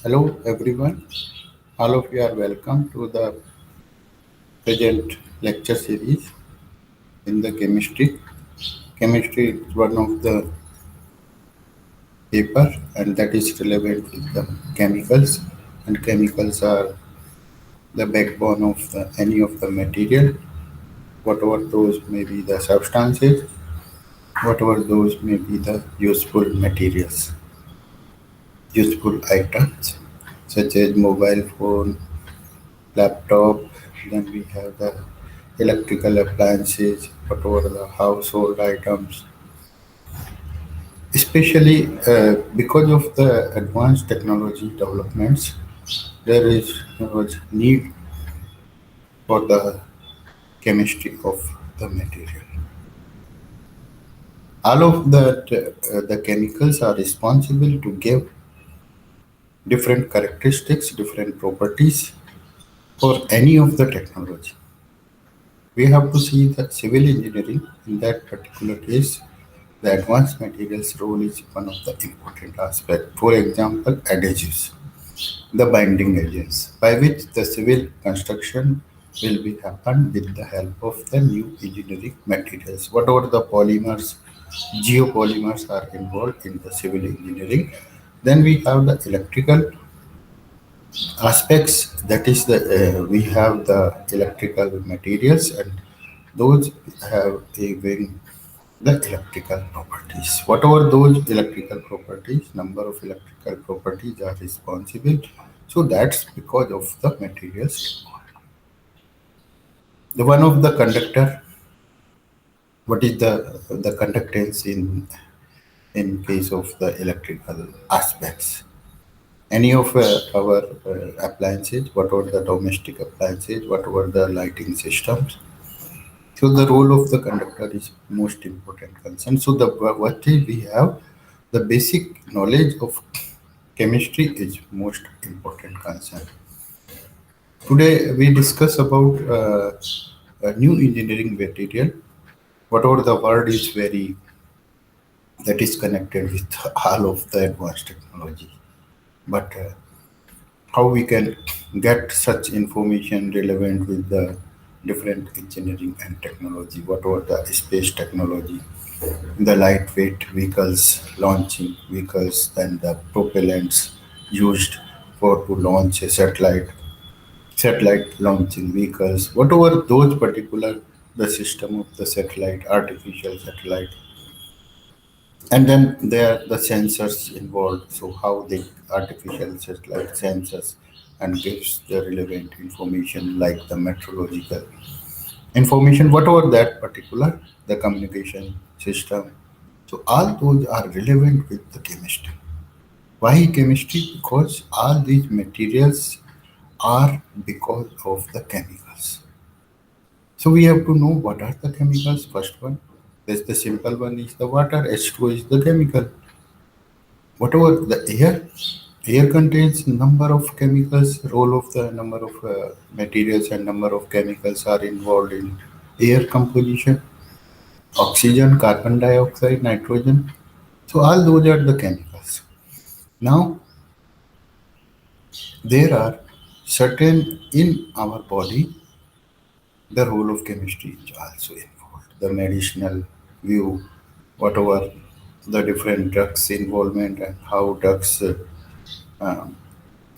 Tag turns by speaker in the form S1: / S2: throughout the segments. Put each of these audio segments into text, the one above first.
S1: Hello everyone, all of you are welcome to the present lecture series in the chemistry. Chemistry is one of the paper and that is relevant with the chemicals, and chemicals are the backbone of any of the material, whatever those may be the substances, whatever those may be the useful materials, useful items such as mobile phone, laptop, then we have the electrical appliances, whatever the household items. Especially because of the advanced technology developments, there is much need for the chemistry of the material. All of that, the chemicals are responsible to give different characteristics, different properties for any of the technology. We have to see the civil engineering in that particular case. The advanced materials role is one of the important aspects. For example, adhesives, the binding agents, by which the civil construction will be happen with the help of the new engineering materials. Whatever the polymers, geopolymers are involved in the civil engineering. Then we have the electrical aspects. That is the we have the electrical materials, and those have a very the electrical properties. Whatever those electrical properties, number of electrical properties are responsible. So that's because of the materials involved. The one of the conductor, what is the conductance in case of the electrical aspects? Any of our appliances, whatever the domestic appliances, whatever the lighting systems, so the role of the conductor is most important concern. So the what we have, the basic knowledge of chemistry is most important concern. Today we discuss about a new engineering material. Whatever the word is very that is connected with all of the advanced technology, but how we can get such information relevant with the different engineering and technology, whatever the space technology, the lightweight vehicles, launching vehicles, and the propellants used for to launch a satellite launching vehicles, whatever those particular the system of the satellite, artificial satellite, and then there are the sensors involved. So how the artificial satellite sensors and gives the relevant information like the meteorological information, whatever that particular the communication system. So all those are relevant with the chemistry. Why chemistry? Because all these materials are because of the chemicals. So we have to know what are the chemicals. First one, there's the simple one is the water. H2O is the chemical. Whatever the air contains number of chemicals. Role of the number of materials and number of chemicals are involved in air composition. Oxygen, carbon dioxide, nitrogen. So all those are the chemicals. Now there are certain in our body, the role of chemistry is also involved. The medicinal view, whatever the different drugs involvement and how drugs um,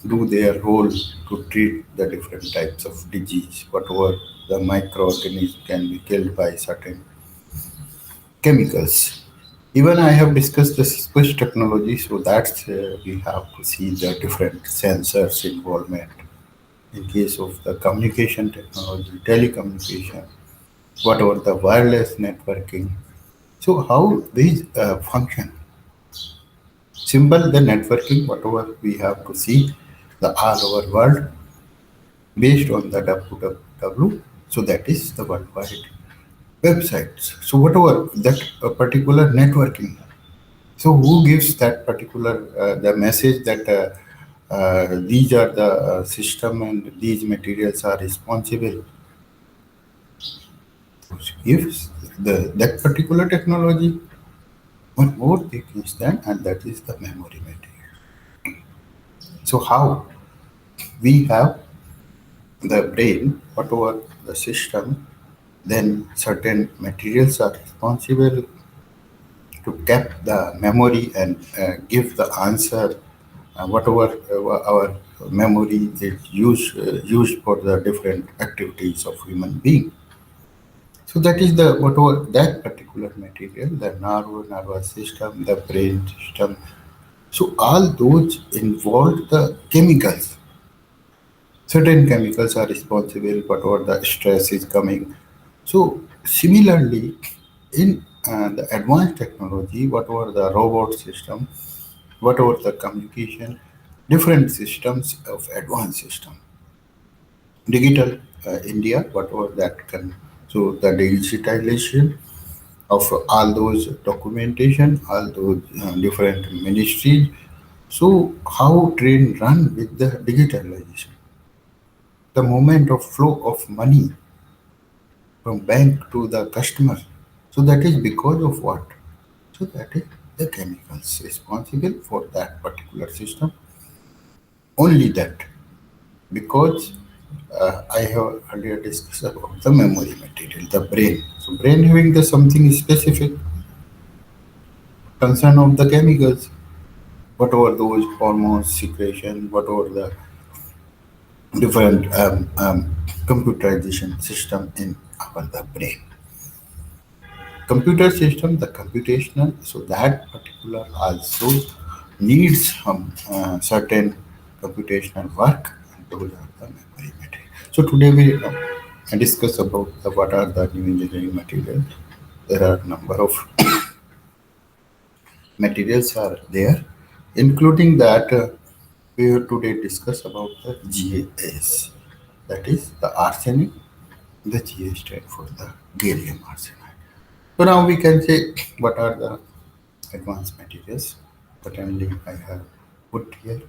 S1: do their role to treat the different types of disease, whatever the microorganism can be killed by certain chemicals. Even I have discussed the space technology, so that's we have to see the different sensors involvement in case of the communication technology, telecommunication, whatever the wireless networking. So how these function? Simple the networking, whatever we have to see the all over world based on the www. So that is the worldwide websites. So whatever that particular networking. So who gives that particular the message that these are the system and these materials are responsible? Gives the that particular technology. One more thing is that, and that is the memory material. So how we have the brain, whatever the system, then certain materials are responsible to keep the memory and give the answer, whatever our memory is used for the different activities of human being. So that is the whatever that particular material, the nervous system, the brain system. So all those involve the chemicals. Certain chemicals are responsible, whatever the stress is coming. So similarly, in the advanced technology, whatever the robot system, whatever the communication, different systems of advanced system, digital India, whatever that can. So the digitalization of all those documentation, all those different ministries. So how train run with the digitalization? The moment of flow of money from bank to the customer. So that is because of what? So that is the chemicals responsible for that particular system. Only that because I have earlier discussed about the memory material, the brain. So brain having the something specific concern of the chemicals, whatever those hormones, secretion, whatever the different computerization system in our the brain. Computer system, the computational, so that particular also needs some certain computational work, and those are the memory material. So today we discuss about what are the new engineering materials. There are number of materials are there, including that we will today discuss about the GAS, that is the arsenic. The Ga stand for the gallium arsenide. So now we can say what are the advanced materials. Certainly, I have put here.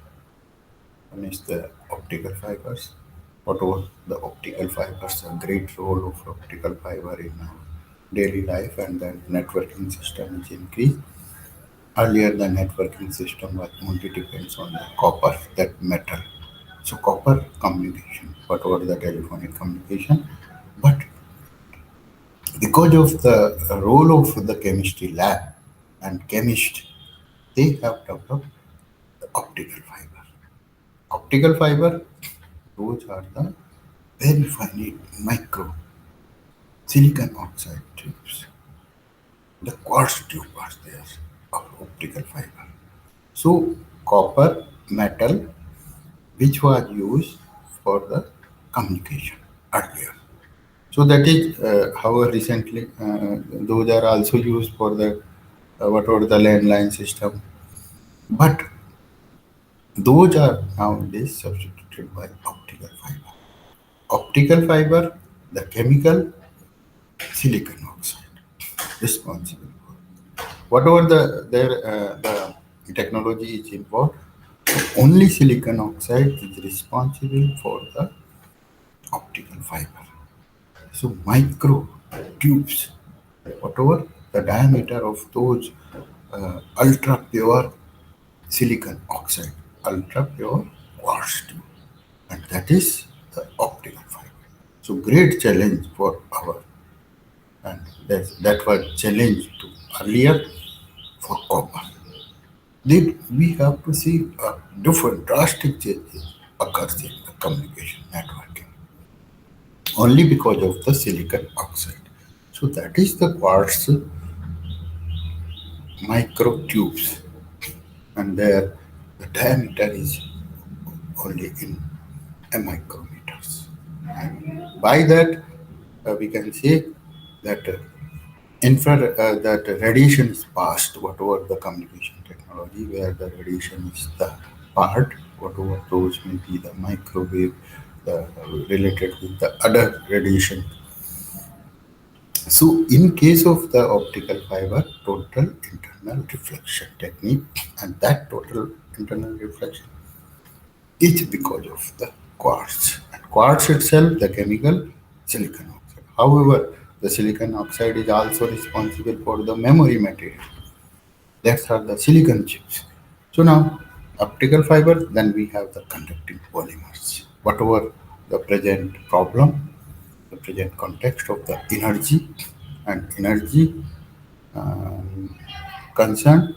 S1: One is the optical fibers. Whatever the optical fibers, a great role of optical fiber in our daily life, and then networking system is increased. Earlier, the networking system was only depends on the copper, that metal. So copper communication, whatever the telephonic communication, but because of the role of the chemistry lab and chemist, they have developed optical fiber. Optical fiber, those are the very finite micro silicon oxide tubes. The quartz tube was there of optical fiber. So copper metal, which was used for the communication earlier. So that is, however, recently those are also used for the whatever the landline system. But those are nowadays substituted by optical fiber. Optical fiber, the chemical silicon oxide, responsible for whatever the technology is involved. Only silicon oxide is responsible for the optical fiber. So micro tubes, whatever the diameter of those ultra pure silicon oxide, ultra pure quartz tube, and that is the optical fiber. So great challenge for our, and that was challenge to earlier for copper. Then we have to see different drastic changes occurs in the communication networking only because of the silicon oxide. So that is the quartz microtubes, and there the diameter is only in a micrometers. And by that, we can say that that radiation is passed, whatever the communication technology, where the radiation is the part, whatever those may be the microwave, the related with the other radiation. So, in case of the optical fiber, total internal reflection technique, and that total internal reflection is because of the quartz. And quartz itself, the chemical silicon oxide. However, the silicon oxide is also responsible for the memory material. That's are the silicon chips. So now, optical fiber, then we have the conducting polymers. Whatever the present problem, the present context of the energy and energy um, concern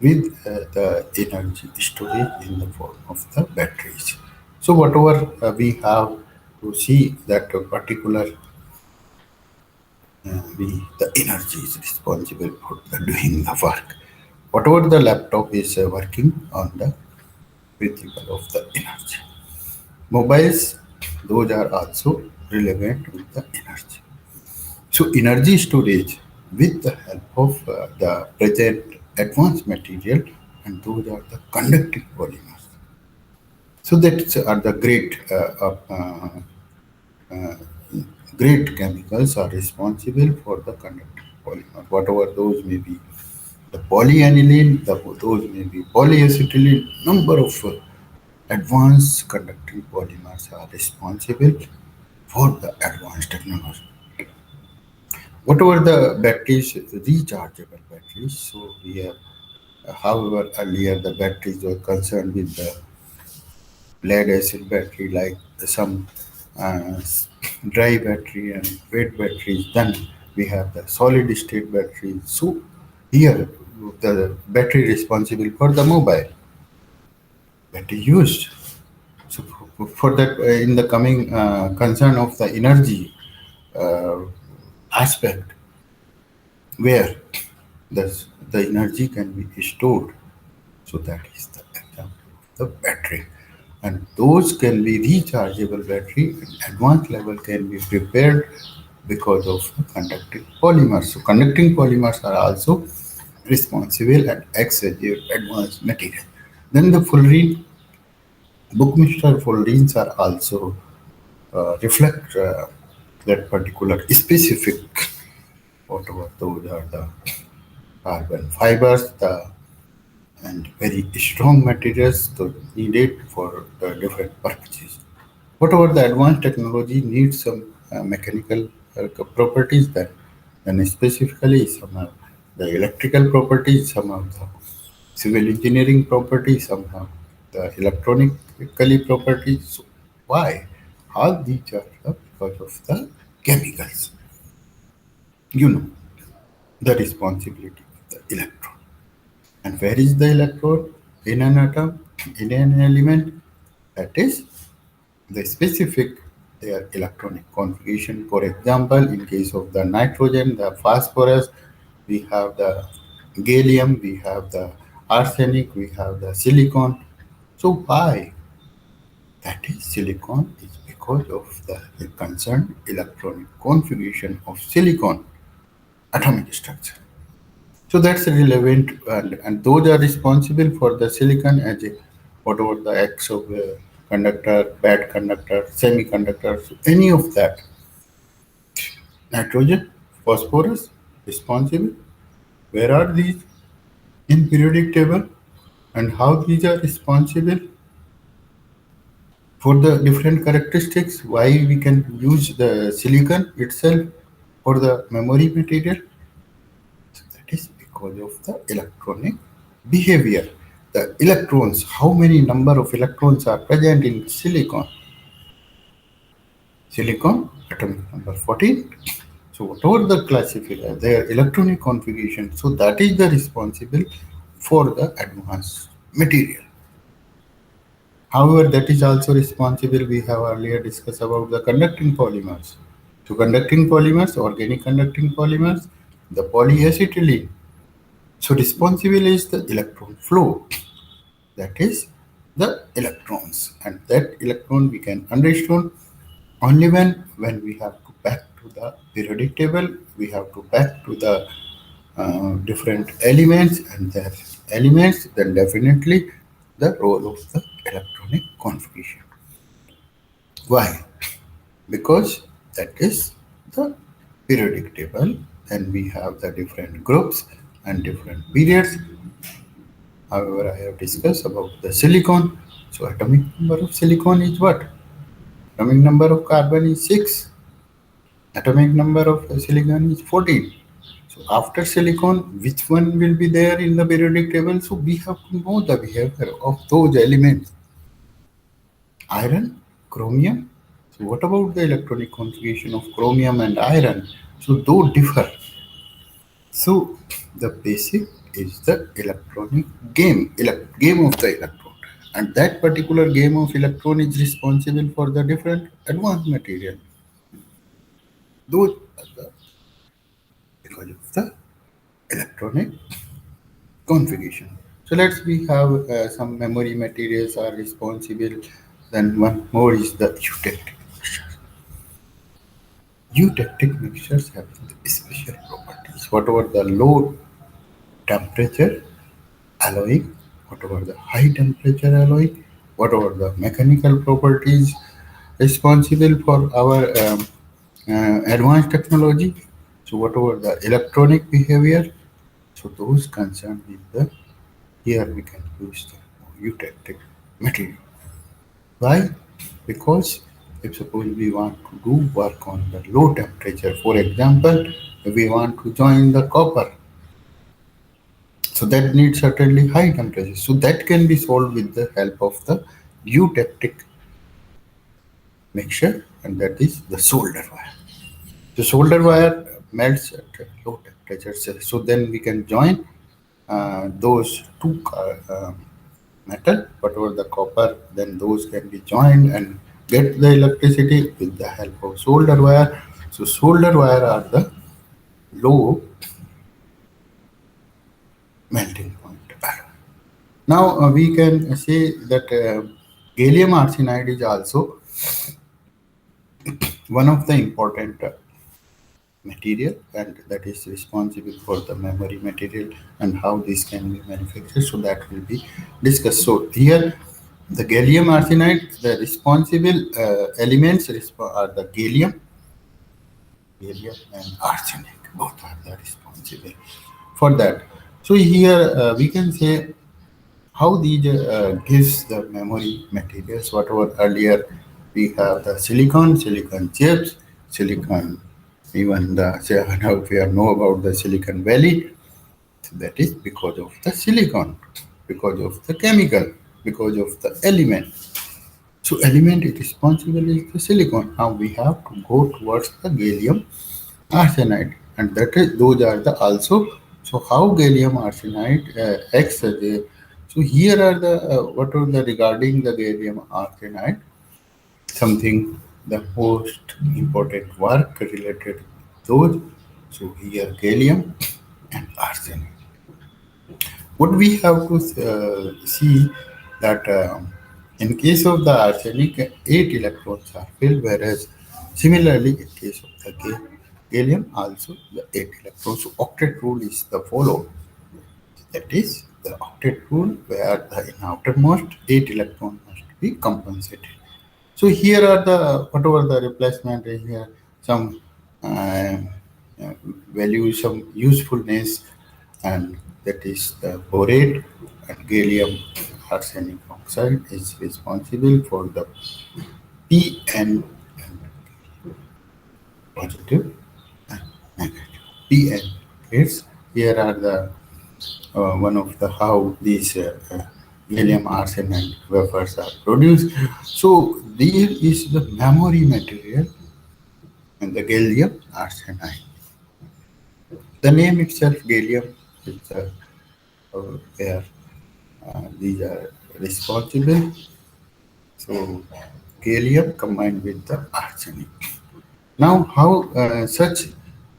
S1: with the energy storage in the form of the batteries. So whatever we have to see that a particular the energy is responsible for doing the work. Whatever the laptop is working on the principle of the energy. Mobiles, those are also relevant with the energy. So energy storage with the help of the present advanced material, and those are the conductive polymers. So that are the great chemicals are responsible for the conductive polymer. Whatever those may be, the polyaniline, those may be polyacetylene, number of advanced conducting polymers are responsible for the advanced technology. Whatever the batteries, rechargeable batteries, so we have, however, earlier the batteries were concerned with the lead acid battery, like some uh, dry battery and wet batteries. Then we have the solid state battery. So here, the battery responsible for the mobile battery used. So for that, in the coming concern of the energy uh, aspect, where the energy can be stored. So that is the example of the battery. And those can be rechargeable battery and advanced level can be prepared because of the conducting polymers. So conducting polymers are also responsible and acts as a advanced material. Then the fullerene, Buckminster fullerenes are also reflect that particular specific whatever those are the carbon fibers, the and very strong materials needed for the different purposes. Whatever the advanced technology needs some mechanical properties, that then specifically some of the electrical properties, some of the civil engineering properties, somehow the electronically properties. So why? All these are because of the chemicals. You know, the responsibility of the electron. And where is the electron in an atom, in an element? That is the specific their electronic configuration. For example, in case of the nitrogen, the phosphorus, we have the gallium, we have the arsenic, we have the silicon. So why? That is silicon is because of the concerned electronic configuration of silicon atomic structure. So that's relevant, and those are responsible for the silicon as a whatever the acts of conductor, bad conductor, semiconductor, so any of that. Nitrogen, phosphorus, responsible. Where are these in periodic table, and how these are responsible for the different characteristics? Why we can use the silicon itself for the memory material? So that is because of the electronic behavior. The electrons, how many number of electrons are present in silicon? Silicon, atomic number 14. So whatever the classifier, their electronic configuration, so that is the responsible for the advanced material. However, that is also responsible, we have earlier discussed about the conducting polymers. So conducting polymers, organic conducting polymers, the polyacetylene. So responsible is the electron flow, that is the electrons, and that electron we can understand only when we have to back to the periodic table, we have to back to the different elements and their elements, then definitely the role of the electronic configuration. Why? Because that is the periodic table, and we have the different groups and different periods. However, I have discussed about the silicon. So atomic number of silicon is what? Atomic number of carbon is 6. Atomic number of silicon is 14. So after silicon, which one will be there in the periodic table? So we have to know the behavior of those elements. Iron, chromium. So what about the electronic configuration of chromium and iron? So those differ. So the basic is the electronic game of the electron. And that particular game of electron is responsible for the different advanced material. Those are the, because of the electronic configuration. So let's we have some memory materials are responsible. Then one more is the eutectic mixtures. Eutectic mixtures have special properties. Whatever the low temperature alloying, whatever the high temperature alloying, whatever the mechanical properties responsible for our advanced technology. So whatever the electronic behavior, so those concerned with the here we can use the eutectic material. Why? Because if suppose we want to do work on the low temperature, for example, if we want to join the copper, so that needs certainly high temperature. So that can be solved with the help of the eutectic mixture, and that is the solder wire. The solder wire melts at low temperatures, so then we can join those two metal, whatever the copper, then those can be joined and get the electricity with the help of solder wire. So solder wire are the low melting point. Now we can say that gallium arsenide is also one of the important material, and that is responsible for the memory material and how this can be manufactured. So that will be discussed. So here the gallium arsenide, the responsible elements are the gallium and arsenic. Both are the responsible for that. So here we can say how these gives the memory materials. Whatever earlier we have the silicon chips, silicon, even the now we know about the Silicon Valley. So that is because of the silicon, because of the chemical, because of the element. So element is responsible is the silicon. Now we have to go towards the gallium arsenide, and that is those are the also. So how gallium arsenide acts as a, so here are the what are the regarding the gallium arsenide, something the most important work related to those. So here gallium and arsenic. What we have to see that in case of the arsenic, 8 electrons are filled, whereas similarly in case of the gallium, also the 8 electrons. So octet rule is the follow. That is the octet rule where the in outermost 8 electrons must be compensated. So here are the whatever the replacement is here, some uh, value, some usefulness, and that is the borate and gallium arsenic oxide is responsible for the Pn positive and negative. Pn is here are the one of the how these gallium arsenide wafers are produced. So there is the memory material and the gallium arsenide. The name itself, gallium, is where these are responsible. So gallium combined with the arsenic. Now, how such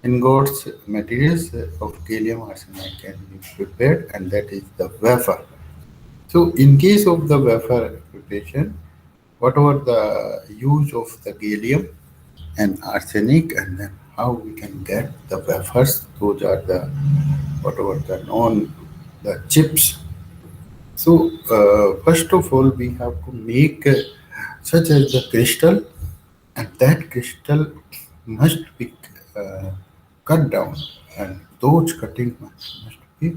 S1: ingots materials of gallium arsenide can be prepared, and that is the wafer. So, in case of the wafer preparation, whatever the use of the gallium and arsenic, and then how we can get the wafers, those are the whatever the known the chips. So, first of all, we have to make such as the crystal, and that crystal must be uh, cut down, and those cutting must be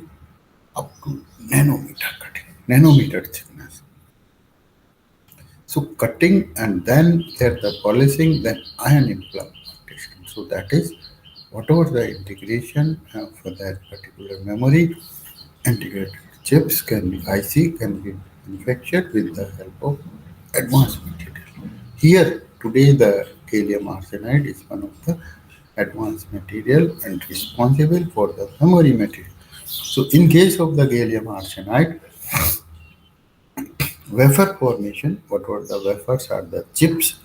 S1: up to nanometer cutting, nanometer thickness. So cutting and then there the polishing, then ion implantation. So that is whatever the integration for that particular memory, integrated chips can be IC can be manufactured with the help of advanced material. Here today the gallium arsenide is one of the advanced material and responsible for the memory material. So in case of the gallium arsenide, wafer formation, whatever the wafers are the chips.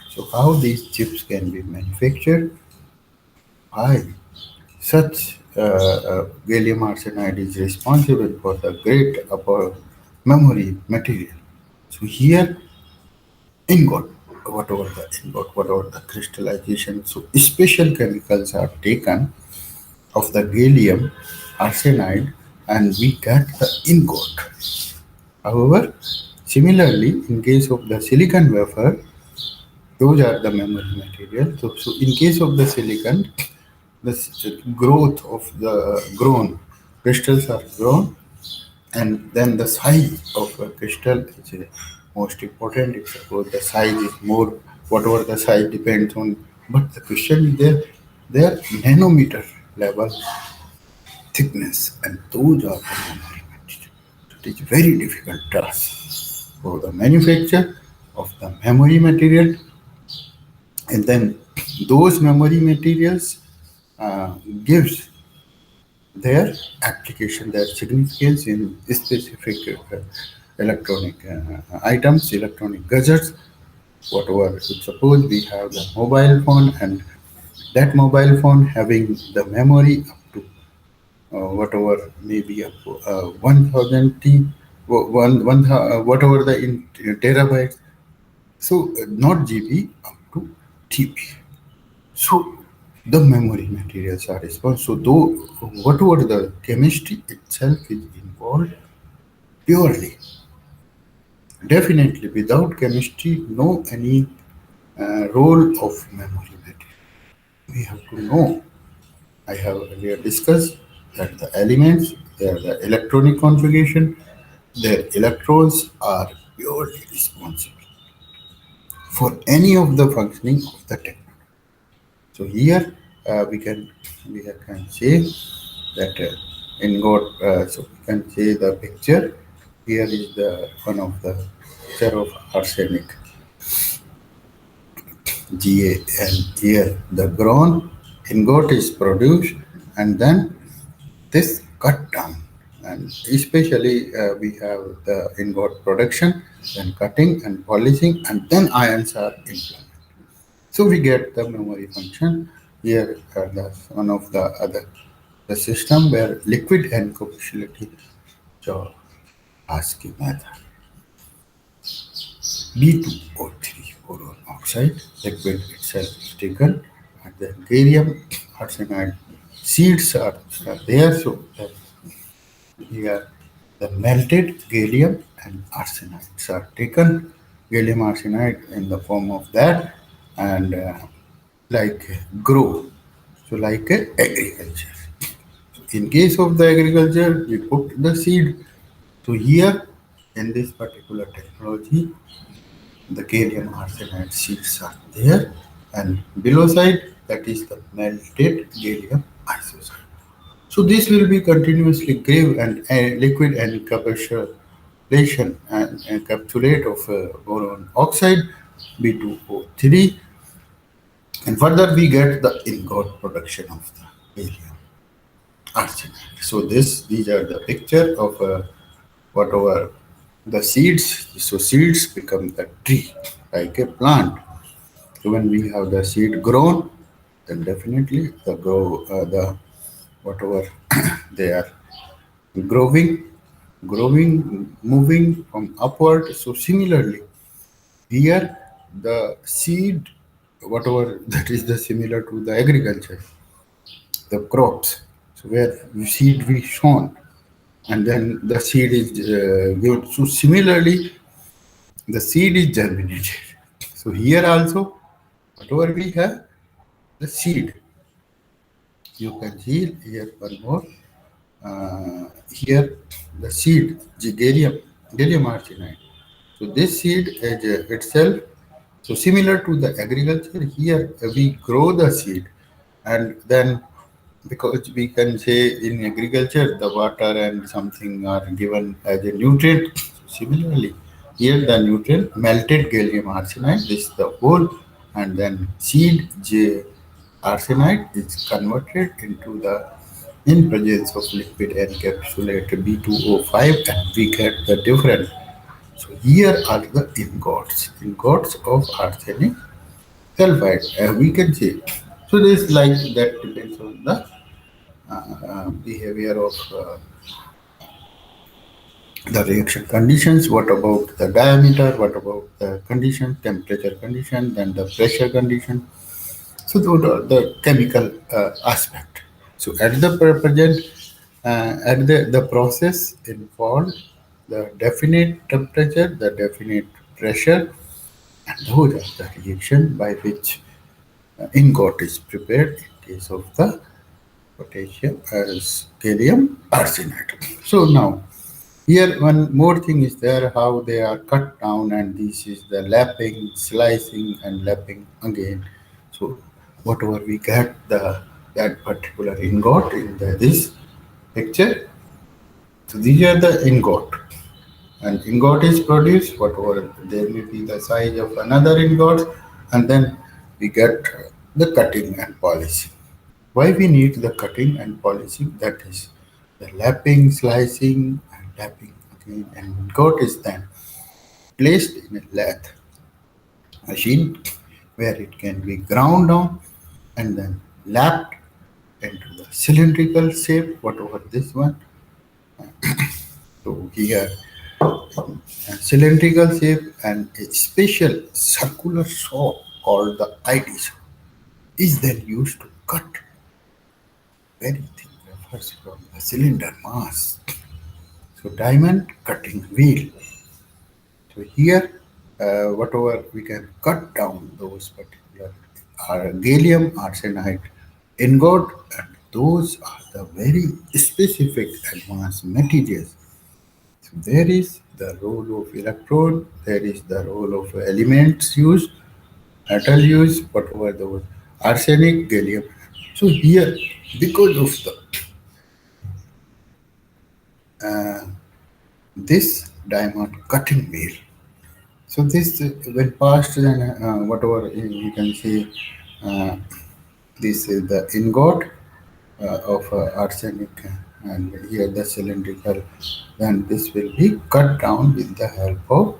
S1: So how these chips can be manufactured? Why? Such gallium arsenide is responsible for the great upper memory material. So here ingot, whatever the crystallization, so special chemicals are taken of the gallium arsenide and we get the ingot. However, similarly, in case of the silicon wafer, those are the memory material. So in case of the silicon, the growth of the grown crystals are grown, and then the size of a crystal is most important. If suppose the size is more, whatever the size depends on, but the question is there, they are nanometer level thickness, and those are the memory material. It is very difficult task for the manufacture of the memory material, and then those memory materials gives their application, their significance in specific electronic items, electronic gadgets, whatever. Suppose we have the mobile phone, and that mobile phone having the memory up to whatever maybe up to 1000 T, whatever the in terabytes. So not GB, up to TB. So the memory materials are responsible. So though whatever the chemistry itself is involved purely, definitely without chemistry, no any role of memory material. We have to know. I have earlier discussed that the elements, their the electronic configuration, their electrons are purely responsible for any of the functioning of the technology. So here we can say that ingot. So we can say the picture. Here is the one of the picture of arsenic, Ga, and here the grown ingot is produced, and then this cut down, and especially we have the ingot production, then cutting and polishing, and then ions are implemented. So we get the memory function. Here that's one of the other the system where liquid encapsulity जो ASCII method B2O3 boron oxide liquid itself is taken, and the gallium arsenide seeds are there. So here the melted gallium and arsenides are taken, gallium arsenide in the form of that, and like grow, so like agriculture. In case of the agriculture, we put the seed. So here, in this particular technology, the gallium arsenide seeds are there, and below side that is the melted gallium isoside. So this will be continuously grave and liquid encapsulation and encapsulate of boron oxide B2O3, and further we get the ingot production of the gallium arsenide. So these are the picture of whatever the seeds. So seeds become the tree like a plant. So when we have the seed grown, then definitely the whatever they are growing, moving from upward. So similarly, here the seed, whatever that is the similar to the agriculture, the crops. So where seed we sown, and then the seed is given. So similarly, the seed is germinated. So here also, whatever we have, the seed. You can see here one more. Here the seed, gallium arsenide. So this seed is itself, so similar to the agriculture, here we grow the seed, And then, because we can say in agriculture the water and something are given as a nutrient, similarly here the nutrient melted gallium arsenide, this is the whole, and then seed arsenide is converted into the, in presence of liquid encapsulate B2O5, and we get the different. So here are the ingots of arsenic sulfide. We can see. So this like that depends on the behavior of the reaction conditions. What about the diameter? What about the condition, temperature condition, then the pressure condition? So those are the chemical aspect. So at the present, at the process involved the definite temperature, the definite pressure, and those are the reaction by which ingot is prepared in case of the potassium as gallium arsenide. So now here one more thing is there, how they are cut down, and this is the lapping, slicing and lapping again. So whatever we get the that particular ingot in this picture. So these are the ingot. And ingot is produced, whatever there may be the size of another ingot, and then we get the cutting and polishing. Why we need the cutting and polishing? That is the lapping, slicing, and lapping again. And ingot is then placed in a lathe machine where it can be ground down and then lapped into the cylindrical shape, whatever this one. So here, a cylindrical shape, and a special circular saw called the ID saw is then used to cut very thin wafers from the cylinder mass. So diamond cutting wheel. So here, whatever we can cut down those particular gallium arsenide ingot, and those are the very specific advanced materials. So there is the role of electrode, there is the role of elements used, metal used, whatever those arsenic, gallium. So here, because of the this diamond cutting wheel. So this when passed, then whatever you can see, uh, this is the ingot of arsenic, and here the cylindrical. Then this will be cut down with the help of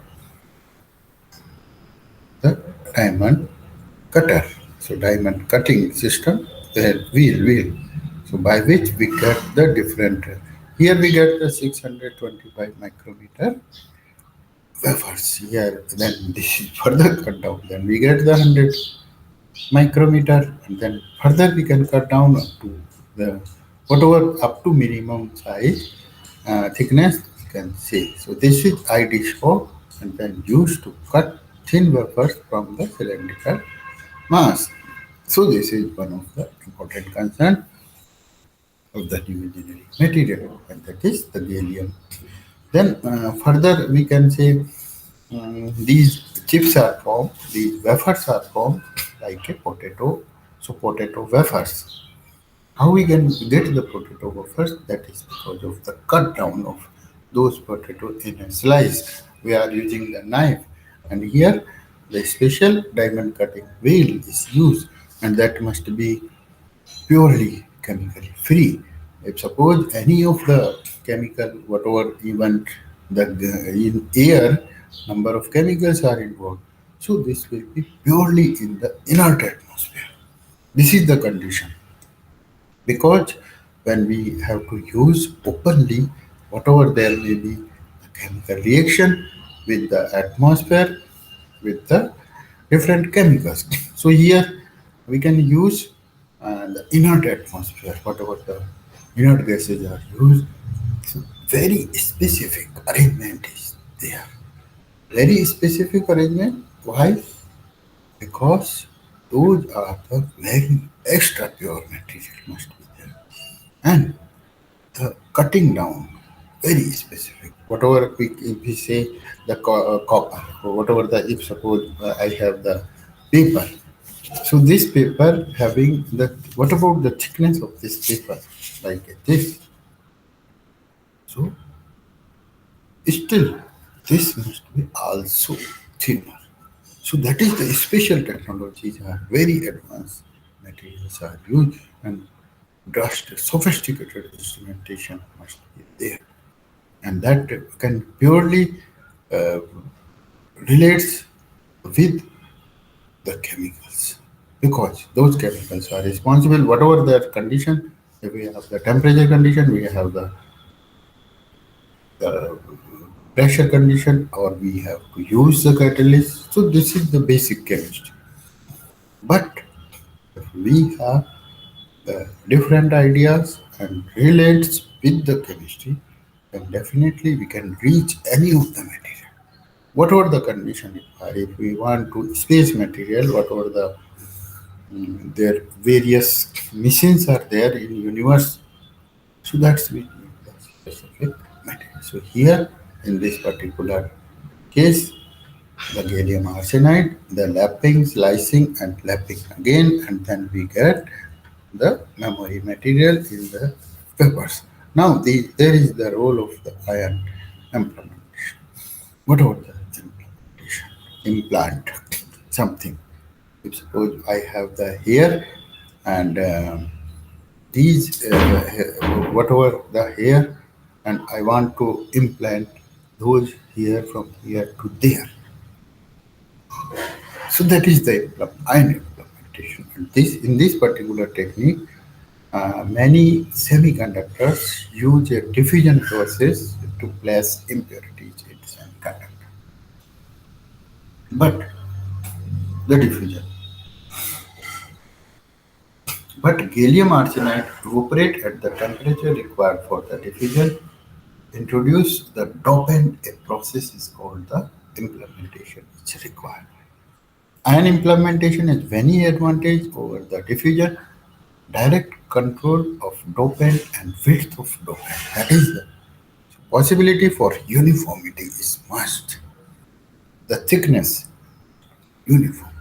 S1: the diamond cutter. So diamond cutting system, the wheel. So by which we get the different. Here we get the 625 micrometer wafers. Here then this is further cut down. Then we get the 100 micrometer, and then further we can cut down up to the whatever up to minimum size thickness you can see. So this is ID scope, and then used to cut thin wafers from the cylindrical mass. So this is one of the important concern of the new engineering material, and that is the gallium. Then further we can say these chips are formed, these wafers are formed like a potato. So potato wafers. How we can get the potato wafers? That is because of the cut down of those potato in a slice. We are using the knife, and here the special diamond cutting wheel is used, and that must be purely chemically free. If suppose any of the chemical, whatever even the in air, number of chemicals are involved, so this will be purely in the inert atmosphere. This is the condition, because when we have to use openly, whatever there may be the chemical reaction with the atmosphere, with the different chemicals. So here we can use the inert atmosphere, whatever the inert gases are used. So very specific arrangement is there. Very specific arrangement. Why? Because those are the very extra pure material must be there. And the cutting down, very specific. Whatever if we say the copper, or whatever the, if suppose I have the paper, So this paper having the, what about the thickness of this paper? Like this. So still this must be also thinner. So that is the special technologies are very advanced materials are used and drastic sophisticated instrumentation must be there. And that can purely uh, relates with the chemicals because those chemicals are responsible whatever their condition. If we have the temperature condition, we have the pressure condition, or we have to use the catalyst. So this is the basic chemistry. But if we have different ideas and relates with the chemistry, then definitely we can reach any of the material. Whatever the condition required, if we want to space material, whatever the their various missions are there in universe, so that's we need the specific material. So here in this particular case, the gallium arsenide, the lapping, slicing, and lapping again, and then we get the memory material in the papers. Now, there is the role of the ion implementation. What about the implementation? Implant something. If suppose I have the hair and these, whatever the hair, and I want to implant those here from here to there. So that is the ion implementation. And this in this particular technique, many semiconductors use a diffusion process to place impurities in semiconductor. But the diffusion. But gallium arsenide evaporate at the temperature required for the diffusion. Introduce the dopant, a process is called the implementation. It's required. Ion implementation is many advantage over the diffusion. Direct control of dopant and width of dopant. That is the possibility for uniformity is must. The thickness uniform.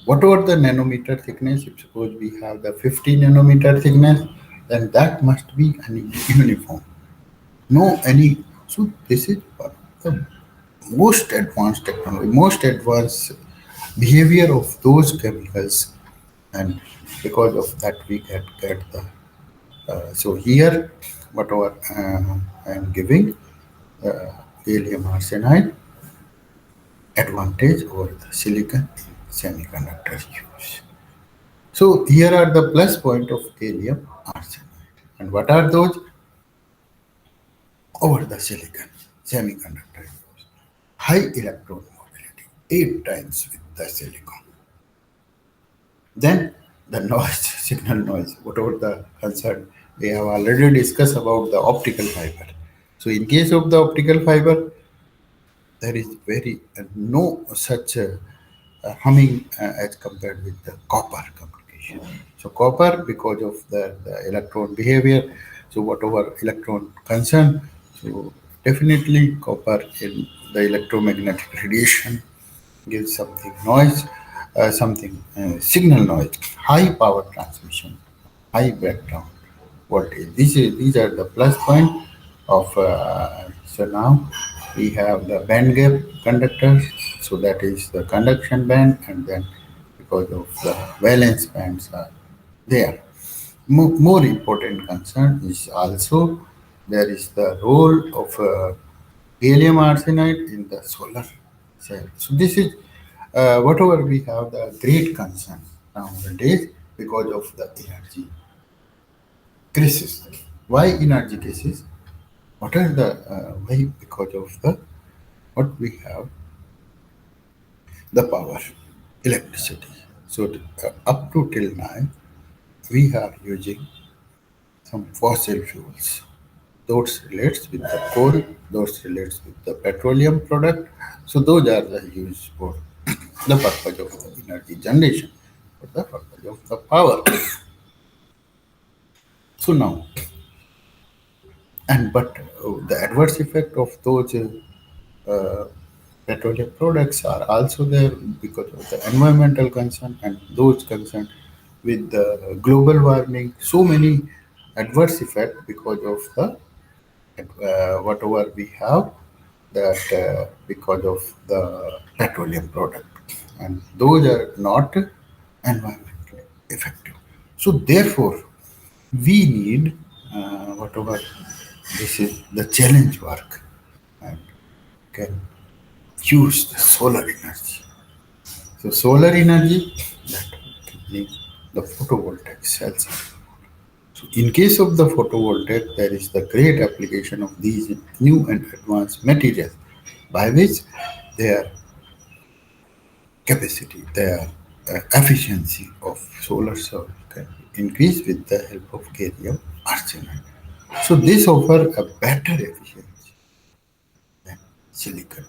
S1: Whatever the nanometer thickness, if suppose we have the 50 nanometer thickness, then that must be uniform. No any. So this is one of the most advanced technology, most advanced behavior of those chemicals, and because of that we get the. So here, whatever I am giving, gallium arsenide advantage over the silicon semiconductor use. So here are the plus point of gallium arsenide. And what are those? Over the silicon semiconductor use. High electron mobility, 8 times with the silicon. Then the noise, signal noise, whatever the concern, we have already discussed about the optical fiber. So in case of the optical fiber, there is very no such humming as compared with the copper communication. So copper, because of the electron behavior, so whatever electron concern, so definitely copper in the electromagnetic radiation gives something noise, something signal noise, high power transmission, high background voltage. These are the plus point of. So now we have the band gap conductors. So that is the conduction band, and then because of the valence bands are there. More important concern is also there is the role of gallium arsenide in the solar cell. So this is whatever we have the great concern nowadays because of the energy crisis. Why energy crisis? What are the why? Because of the what we have the power, electricity. So up to till now, we are using some fossil fuels. Those relates with the coal, those relates with the petroleum product. So those are the used for the purpose of the energy generation, for the purpose of the power. So now, and but the adverse effect of those Petroleum products are also there because of the environmental concern and those concerned with the global warming. So many adverse effects because of the whatever we have that because of the petroleum product, and those are not environmentally effective. So therefore, we need whatever this is the challenge work and can use the solar energy. So solar energy that needs the photovoltaic cells. So in case of the photovoltaic, there is the great application of these new and advanced materials by which their capacity, their efficiency of solar cell can be increased with the help of gallium arsenide. So this offer a better efficiency than silicon.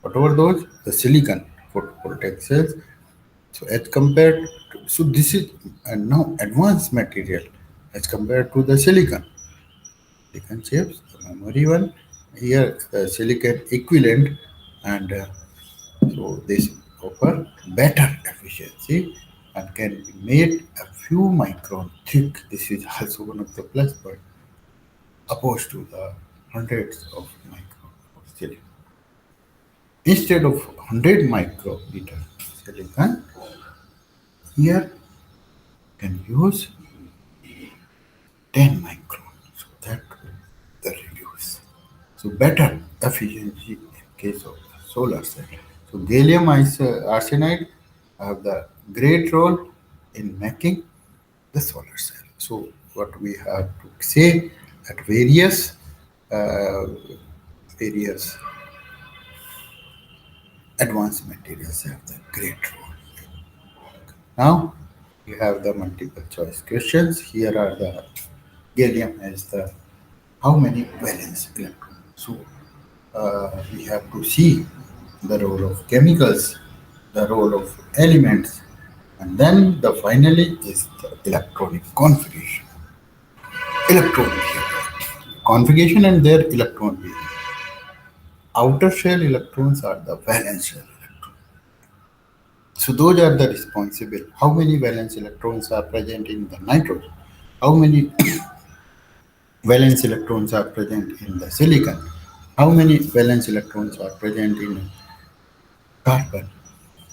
S1: Whatever those, the silicon photovoltaic cells. So as compared to, so this is now advanced material as compared to the silicon. Silicon chips, the memory one, here the silicon equivalent, and so this offer better efficiency and can be made a few micron thick. This is also one of the plus point opposed to the hundreds of micron of silicon. Instead of 100 micrometer silicon, here can use 10 micron. So that will the reduce. So better efficiency in case of the solar cell. So gallium arsenide have the great role in making the solar cell. So what we have to say that uh, various advanced materials have the great role. Now we have the multiple choice questions. Here are the gallium has the how many valence electrons. So we have to see the role of chemicals, the role of elements, and then the finally is the electronic configuration. Electron behavior. Configuration and their electron behavior. Outer shell electrons are the valence shell electrons. So those are the responsible. How many valence electrons are present in the nitrogen? How many valence electrons are present in the silicon? How many valence electrons are present in carbon?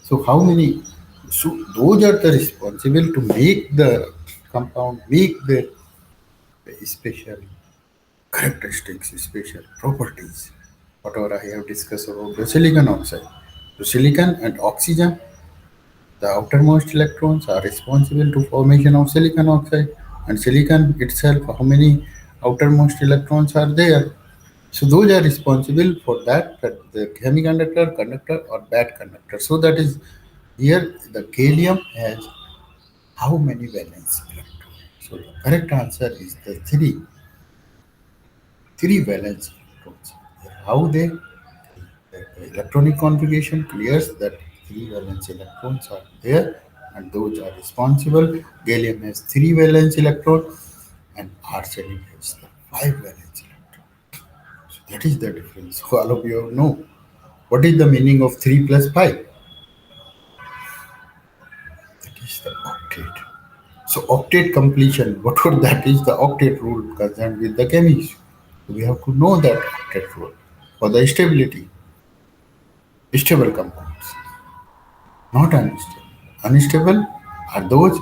S1: So how many? So those are the responsible to make the compound, make the special characteristics, special properties. Whatever I have discussed about the silicon oxide. So silicon and oxygen, the outermost electrons are responsible to formation of silicon oxide, and silicon itself, how many outermost electrons are there? So those are responsible for that the semiconductor, conductor, or bad conductor. So that is here the gallium has how many valence electrons? So the correct answer is the three valence electrons. How they the electronic configuration clears that three valence electrons are there and those are responsible. Gallium has three valence electron and arsenic has the five valence electron. So that is the difference. So all of you know what is the meaning of 3 plus 5? That is the octet. So octet completion, whatever that is the octet rule concerned with the chemistry. We have to know that octet rule for the stability, stable compounds, not unstable. Unstable are those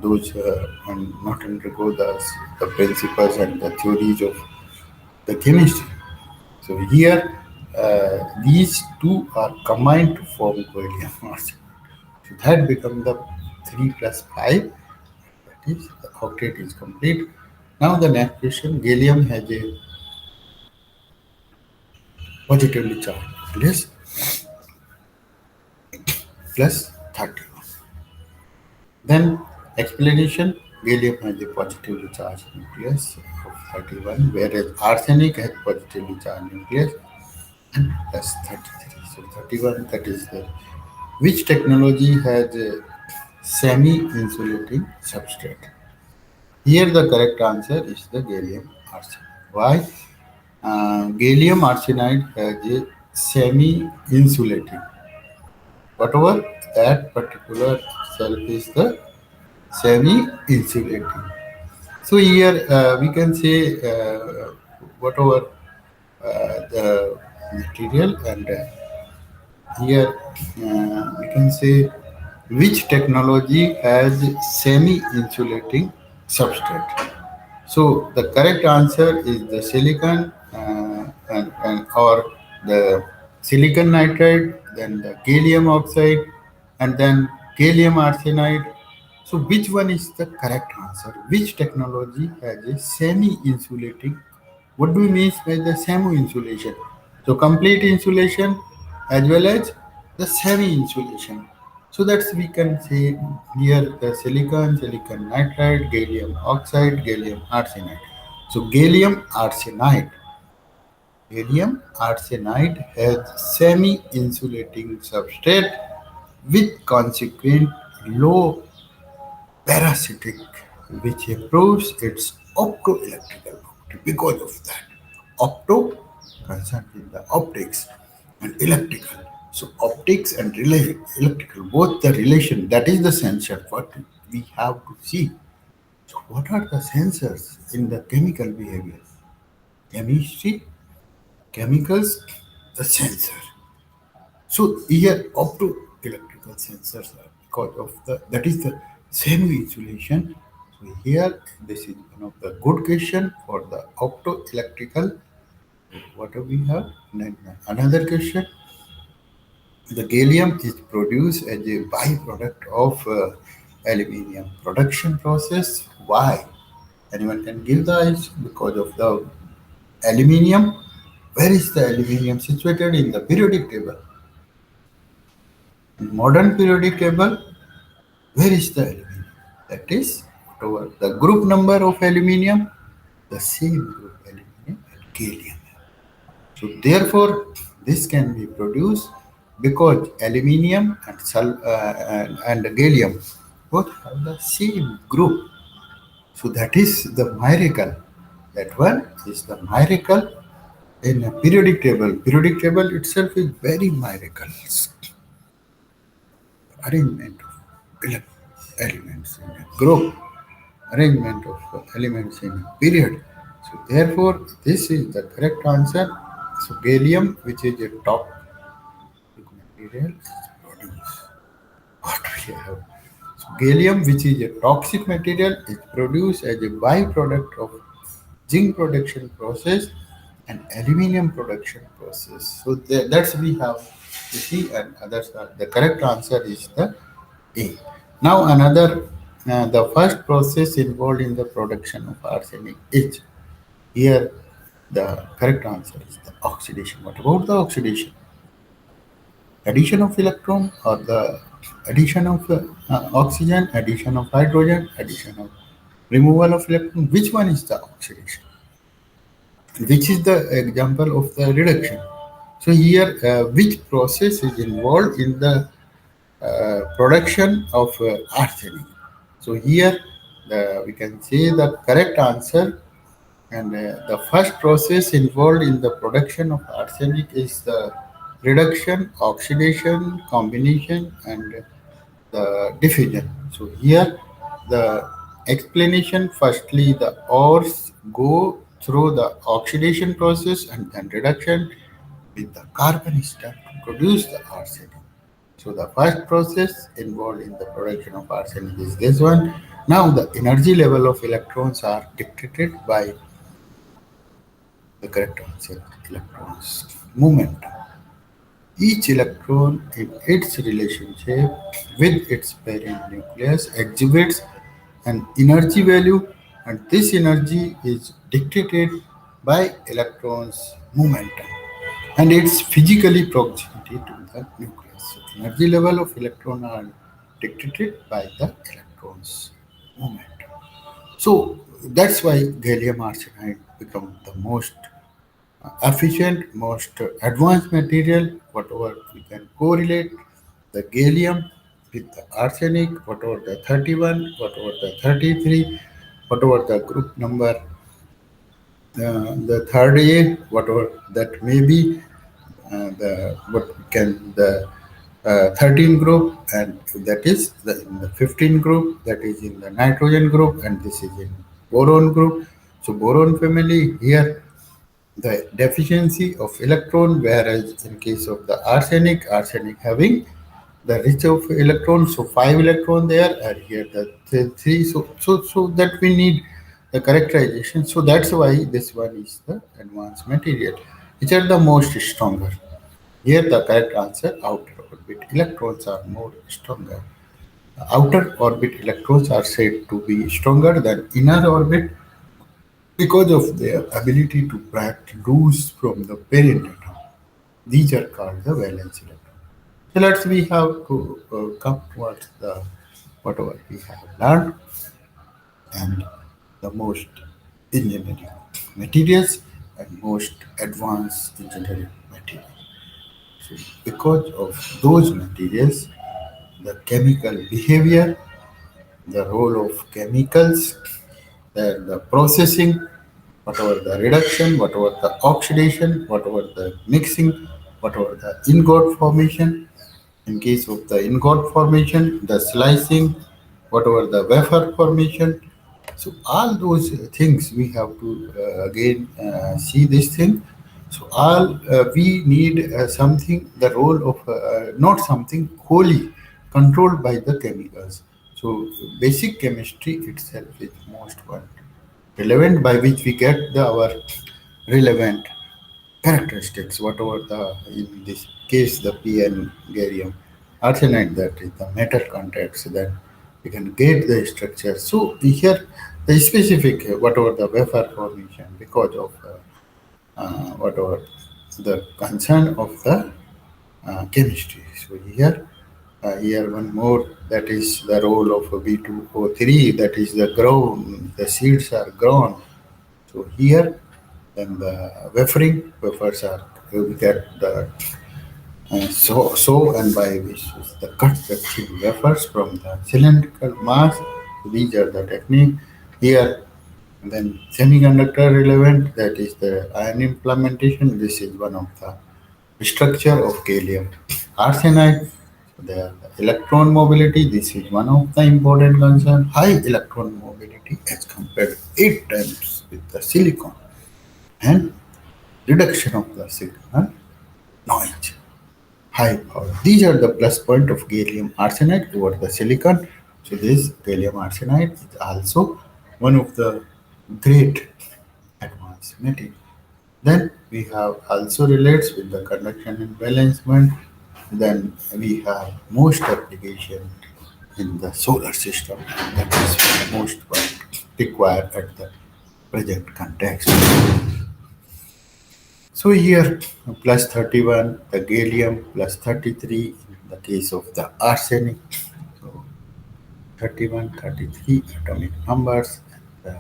S1: not undergo the principles and the theories of the chemistry. So here these two are combined to form gallium arsenide. So that becomes the 3 plus 5. That is, the octet is complete. Now the next question, gallium has a positively charged nucleus plus 31. Then explanation, gallium has a positively charged nucleus of 31, whereas arsenic has positively charged nucleus and plus 33. So 31, that is the which technology has a semi-insulating substrate. Here the correct answer is the gallium arsenide. Why? Gallium arsenide has a semi-insulating. Whatever that particular self is the semi-insulating. So here we can say whatever the material, and here we can say which technology has semi-insulating substrate. So the correct answer is the silicon and or the silicon nitride, then the gallium oxide, and then gallium arsenide. So which one is the correct answer? Which technology has a semi-insulating? What do we mean by the semi-insulation? So complete insulation as well as the semi-insulation. So that's we can say here the silicon, silicon nitride, gallium oxide, gallium arsenide. So gallium arsenide has semi-insulating substrate with consequent low parasitic, which improves its optoelectrical property. Because of that, opto concerned with the optics and electrical. So optics and electrical, both the relation, that is the sensor what we have to see. So what are the sensors in the chemical behavior? Chemistry, chemicals, the sensor. So here optoelectrical sensors are because of the that is the semi insulation. So here this is one of the good question for the optoelectrical. What do we have? Then another question. The gallium is produced as a byproduct of aluminium production process. Why? Anyone can give the answer because of the aluminium. Where is the aluminium situated in the periodic table? In modern periodic table, where is the aluminium? That is whatever the group number of aluminium, the same group aluminium and gallium. So therefore, this can be produced because aluminium and and gallium both have the same group. So that is the miracle. That one is the miracle in a periodic table. Periodic table itself is very miracle arrangement of elements in a group, arrangement of elements in a period. So therefore, this is the correct answer. So gallium, which is a top material, is produced. What we have? So gallium, which is a toxic material, is produced as a byproduct of zinc production process and aluminium production process. So that's we have to see, and others are the correct answer is the A. Now another the first process involved in the production of arsenic is here the correct answer is the oxidation. What about the oxidation? Addition of electron or the addition of oxygen, addition of hydrogen, addition of removal of electron? Which one is the oxidation? Which is the example of the reduction? So here, which process is involved in the production of arsenic? So here, we can say the correct answer, and the first process involved in the production of arsenic is the reduction, oxidation, combination, and the diffusion. So here the explanation firstly the ores go through the oxidation process and then reduction with the carbon step to produce the arsenic. So the first process involved in the production of arsenic is this one. Now the energy level of electrons are dictated by the correct answer electrons movement. Each electron in its relationship with its parent nucleus exhibits an energy value, and this energy is dictated by electrons' momentum and its physically proximity to the nucleus. So energy level of electron are dictated by the electrons' momentum. So that's why gallium arsenide become the most efficient, most advanced material, whatever we can correlate the gallium with the arsenic, whatever the 31, whatever the 33, whatever the group number, the third A, whatever that may be, what can the 13 group, and that is in the 15 group, that is in the nitrogen group, and this is in boron group. So boron family here, the deficiency of electron, whereas in case of the arsenic having the rich of electrons, so five electron there, and here the three. So that we need the characterization. So that's why this one is the advanced material, which are the most stronger. Here the correct answer: outer orbit electrons are more stronger. Outer orbit electrons are said to be stronger than inner orbit because of their ability to break loose from the parent atom. These are called the valence electrons. So let's we have to come towards the whatever we have learned and the most engineering materials and most advanced engineering materials. So because of those materials, the chemical behavior, the role of chemicals, the processing, whatever the reduction, whatever the oxidation, whatever the mixing, whatever the ingot formation. In case of the ingot formation, the slicing, whatever the wafer formation. So all those things we have to again see this thing. So all we need something, the role of not something wholly controlled by the chemicals. So basic chemistry itself is most one relevant by which we get our relevant characteristics, whatever the in this case the PN gallium arsenide, that is the metal contacts, then we can get the structure. So here the specific whatever the wafer formation because of whatever the concern of the chemistry. So here one more, that is the role of B2O3, that is the grown, the seeds are grown. So here then the wafering, wafers are we get the so and by which is the cut the thin wafers from the cylindrical mass. These are the technique here. And then semiconductor relevant, that is the ion implementation. This is one of the structure of gallium arsenide. The electron mobility, this is one of the important concern. High electron mobility as compared 8 times with the silicon, and reduction of the signal noise, high power. These are the plus point of gallium arsenide over the silicon. So this gallium arsenide is also one of the great advanced material. Then we have also relates with the conduction and balancement. Then we have most application in the solar system. That is most one required at the present context. So here plus 31, the gallium plus 33 in the case of the arsenic. So 31, 33 atomic numbers. The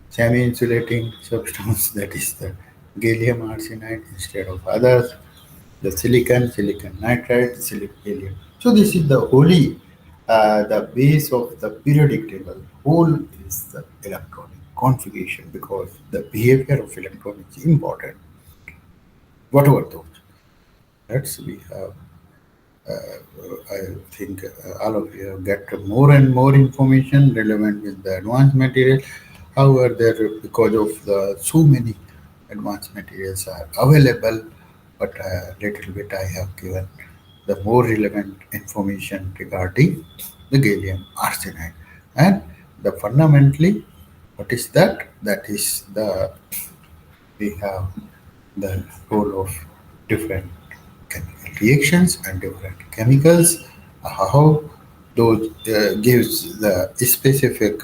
S1: semi-insulating substance, that is the gallium arsenide instead of others. The silicon nitride, silicon gallium. So this is the wholly, the base of the periodic table. Whole is the electronic configuration because the behavior of electron is important. Whatever those. That's we have. I think all of you get more and more information relevant with the advanced material. However, there because of the so many advanced materials are available, but little bit I have given the more relevant information regarding the gallium arsenide, and the fundamentally what is that? That is the we have the role of different chemical reactions and different chemicals, how those gives the specific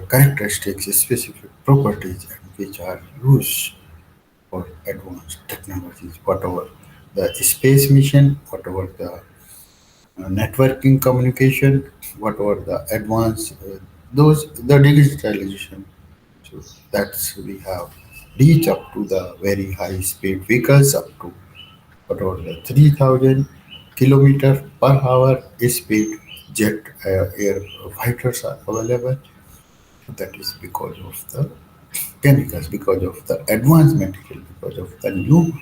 S1: characteristics, specific properties, and which are used for advanced technologies, whatever the space mission, whatever the networking communication, whatever the advanced, those the digitalization. So that's we have reach up to the very high speed vehicles up to whatever the 3000 kilometer per hour speed jet air fighters are available. That is because of the chemicals, because of the advanced material, because of the new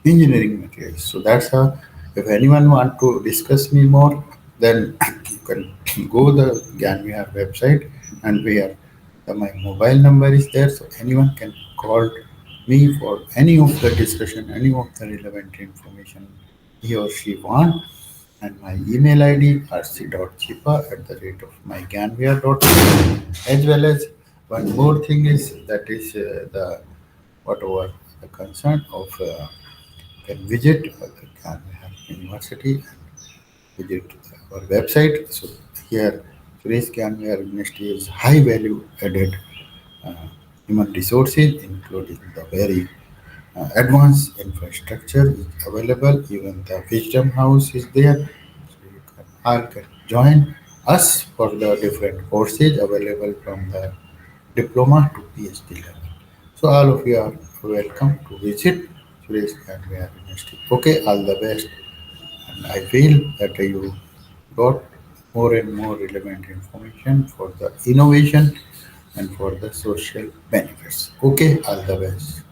S1: engineering materials. So that's how, if anyone want to discuss me more, then you can go the GANVIHAR website, and where my mobile number is there, so anyone can call me for any of the discussion, any of the relevant information he or she want. And my email ID rc.chipa at the rate of myganvia.com, as well as one more thing is that is the whatever the concern of can visit the Canberra University and visit our website. So here, Suresh Canberra University is high value added uh, human resources, including the very advanced infrastructure is available. Even the Wisdom House is there. So you can all can join us for the different courses available from the diploma to PhD level. So all of you are welcome to visit Suresh Kanwar University. Okay, all the best. And I feel that you got more and more relevant information for the innovation and for the social benefits. Okay, all the best.